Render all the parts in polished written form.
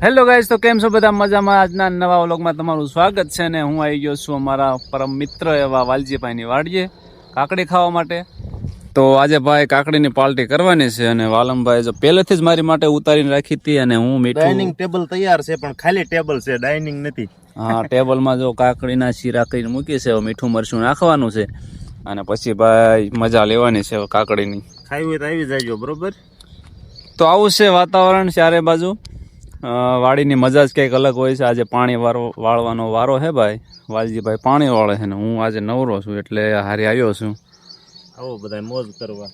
Hello guys, તો કેમ છો બધા? મજામાં? આજના નવા વ્લોગમાં તમારું સ્વાગત છે ને હું આવી ગયો છું અમારા પરમ મિત્ર એવા વાલજીભાઈની વાડીએ કાકડી ખાવા માટે. તો આજે ભાઈ કાકડીની પાર્ટી કરવાની છે અને વાલમભાઈ જો પહેલેથી જ મારી માટે ઉતારીને રાખી હતી અને હું મીઠું ડાઇનિંગ ટેબલ તૈયાર છે પણ ખાલી ટેબલ છે, ડાઇનિંગ નથી. હા, ટેબલમાં જો કાકડીના શીરા કરીને મૂકી છે, મીઠું મરચું નાખવાનું છે અને પછી ભાઈ મજા લેવાની છે કાકડીની. ખાવી હોય તો આવી જાયજો, બરોબર? તો આવું છે વાતાવરણ ચારે બાજુ. વાડીની મજા જ કંઈક અલગ હોય છે. આજે પાણી વાળવાનો વારો હે ભાઈ. વાલજીભાઈ પાણી વાળે છે ને હું આજે નવરો છું એટલે હારે આવ્યો છું. આવો બધા મોજ કરવા.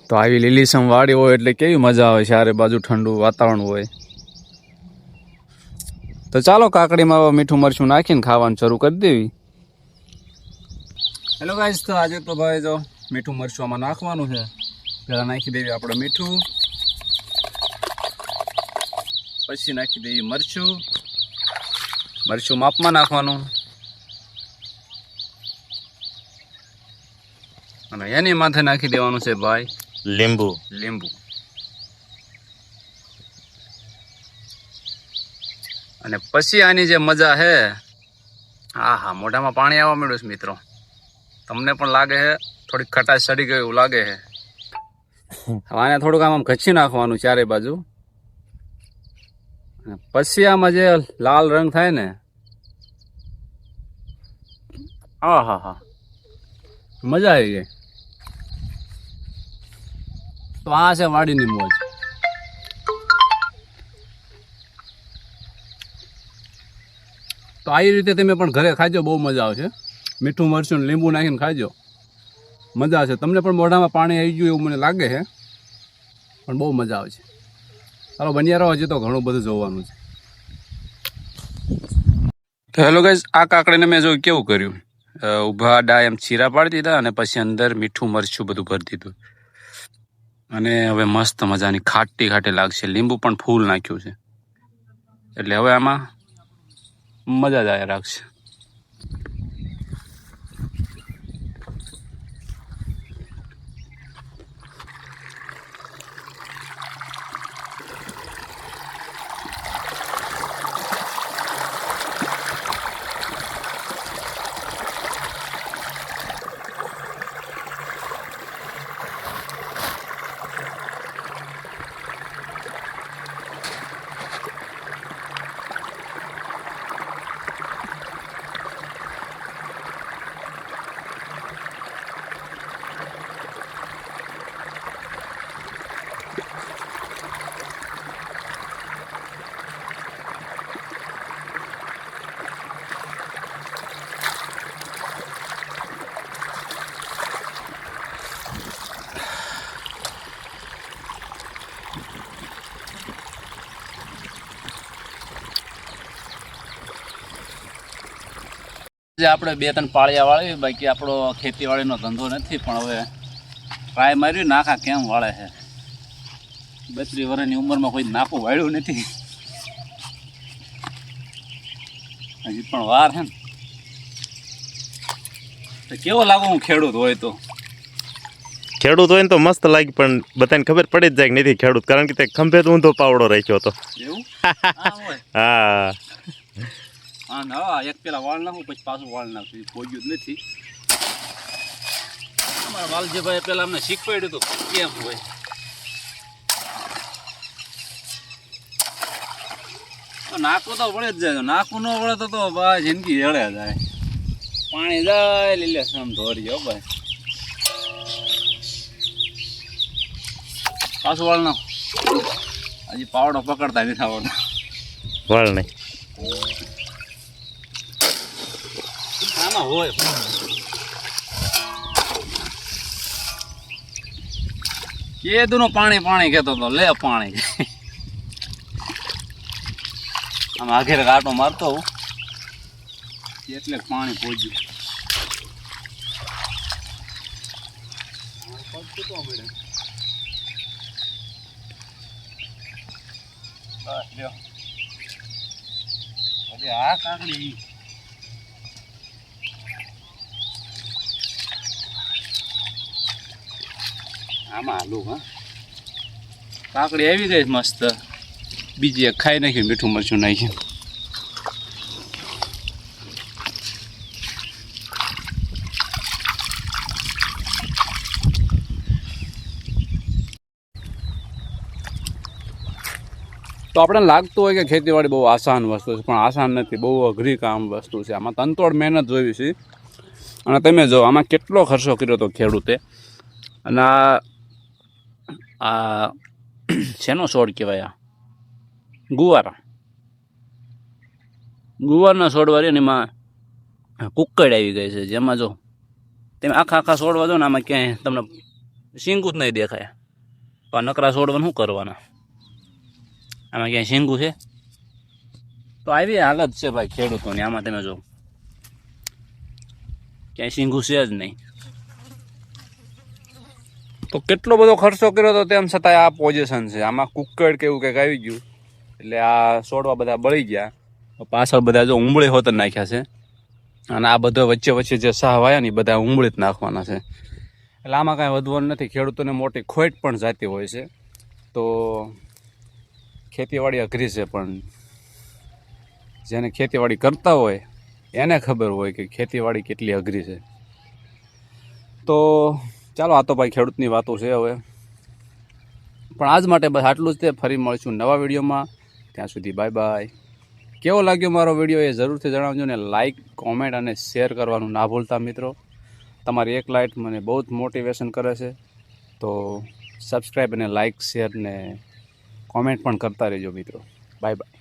તો આવી લીલીસમ વાડી હોય એટલે કેવી મજા આવે, ચારે બાજુ ઠંડુ વાતાવરણ હોય. તો ચાલો કાકડીમાં મીઠું મરચું નાખીને ખાવાનું શરૂ કરી દેવી. હેલો ગાઈસ, તો આજે તો ભાઈ જો મીઠું મરચું આમાં નાખવાનું છે. પહેલાં નાખી દેવી આપણે મીઠું, પછી નાખી દઈએ મરચું માપમાં નાખવાનું અને એની માથે નાખી દેવાનું છે ભાઈ લીંબુ. અને પછી આની જે મજા હે, હા મોઢામાં પાણી આવવા માંડ્યું છે મિત્રો. તમને પણ લાગે છે થોડીક ખટાશ ચડી ગઈ એવું લાગે છે. આને થોડુંક આમ ઘસી નાખવાનું ચારે બાજુ. પછી આમાં જે લાલ રંગ થાય ને, હા મજા આવી ગઈ. તો આ છે વાડીની મોજ. તો આવી રીતે તમે પણ ઘરે ખાજો, બહુ મજા આવશે. મીઠું મરચું લીંબુ નાખીને ખાજો, મજા આવશે. તમને પણ મોઢામાં પાણી આવી ગયું એવું મને લાગે છે, પણ બહુ મજા આવશે. ચાલો બન્યા રહો, હજી તો ઘણું બધું જોવાનું છે. તો હેલો ગાઈસ, આ કાકડીને મેં જો કેવું કર્યું, ઊભા ડા એમ ચીરા પાડી દીધા અને પછી અંદર મીઠું મરચું બધું ભરી દીધું અને હવે મસ્ત મજાની ખાટી લાગશે. લીંબુ પણ ફૂલ નાખ્યું છે એટલે હવે આમાં મજા જ આવ્યા રાખશે. આપણે 2-3 પાળિયા વાળવી, બાકી આપણો ખેતીવાડીનો ધંધો નથી, પણ હવે ટ્રાય માર્યું નાખા કેમ વાળે છે. 32 વર્ષની ઉંમરમાં કોઈ નાખું વાળ્યું નથી, હજી પણ વાર છે ને. તો કેવો લાગુ હું ખેડૂત હોય તો? ખેડૂત હોય ને તો મસ્ત લાગી, પણ બધાને ખબર પડી જ જાય કે નથી ખેડૂત, કારણ કે તે ખંભે તો ઊંધો પાવડો રાખ્યો હતો. એવું? હા હા, એક પેલા વાળ નાખું પછી પાછું વાળ નાખું, પહોંચ્યું જ નથી. અમારા વાલજીભાઈ પેલા અમને શીખવાડ્યું હતું કેમ હોય. નાખવું તો વળે જ જાય, નાખવું ન વળે તો ભાઈ જિંદગી જળે જાય. પાણી જાય લીલે સમ ધોરી હો ભાઈ. પાછું વાળ નાખું, હજી પાવડો પકડતા નથી આવડતો. વાળ નહીં આમાં હોય. કેદુનું પાણી કહેતો હતો, લે પાણી. આમ આઘેર કાંટો મારતો હું એટલે પાણી પહોંચ્યું. બસ લ્યો, હવે આ કાકડી આમાં આલુ. હા, કાકડી આવી ગઈ મસ્ત. બીજી એક ખાઈ નાખ્યું, મીઠું મરચું નાખ્યું. તો આપણને લાગતું હોય કે ખેતીવાડી બહુ આસાન વસ્તુ છે, પણ આસાન નથી, બહુ અઘરી કામ વસ્તુ છે. આમાં તનતોડ મહેનત જોઈ છે. અને તમે જો આમાં કેટલો ખર્ચો કર્યો હતો ખેડૂતે. અને આ શેનો છોડ કહેવાય? આ ગુવારના છોડવા રહે ને એમાં કુક્કડ આવી ગઈ છે, જેમાં જો તમે આખા છોડવા જો ને આમાં ક્યાંય તમને શીંગું જ નહીં દેખાય. પણ નકરા છોડવા શું કરવાના? આમાં ક્યાંય શીંગું છે? તો આવી હાલત છે ભાઈ ખેડૂતોની. આમાં તમે જો ક્યાંય શીંગું છે જ નહીં. તો કેટલો બધો ખર્ચો કર્યો હતો, તેમ છતાં આ પોઝિશન છે. આમાં કુક્કડ કે એવું કંઈક આવી ગયું એટલે આ છોડવા બધા બળી ગયા. પાછળ બધા જો ઉંબળી હોતર નાખ્યા છે. અને આ બધો વચ્ચે જે સાહ વાયા ને બધા ઉંબળી જ નાખવાના છે. એટલે આમાં કાંઈ વધવાનું નથી. ખેડૂતોને મોટી ખોટ પણ જાતી હોય છે. તો ખેતીવાડી અઘરી છે, પણ જેને ખેતીવાડી કરતા હોય એને ખબર હોય કે ખેતીવાડી કેટલી અઘરી છે. તો ચાલો, આ તો ભાઈ ખેડૂતની વાતો છે હવે. પણ આજ માટે બસ આટલું જ તે. ફરી મળશું નવા વિડીયોમાં. ત્યાં સુધી બાય બાય. કેવો લાગ્યો મારો વિડીયો એ જરૂરથી જણાવજો ને લાઇક, કોમેન્ટ અને શેર કરવાનું ના ભૂલતા મિત્રો. તમારી એક લાઇક મને બહુ જ મોટિવેશન કરે છે. તો સબસ્ક્રાઈબ અને લાઇક, શેર ને કોમેન્ટ પણ કરતા રહેજો મિત્રો. Bye bye.